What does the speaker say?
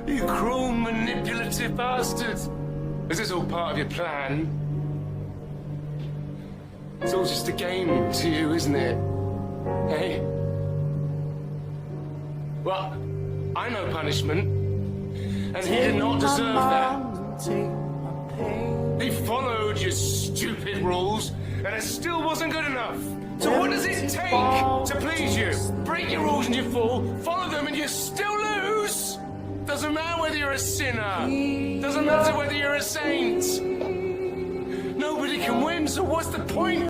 You cruel, manipulative bastard. Is this all part of your plan? It's all just a game to you, isn't it? Hey? Well, I know punishment. And he did not deserve that. He followed your stupid rules, and it still wasn't good enough. So what does it take to please you? Break your rules and you fall, follow them and you still lose? Doesn't matter whether you're a sinner. Doesn't matter whether you're a saint. Nobody can win, so what's the point?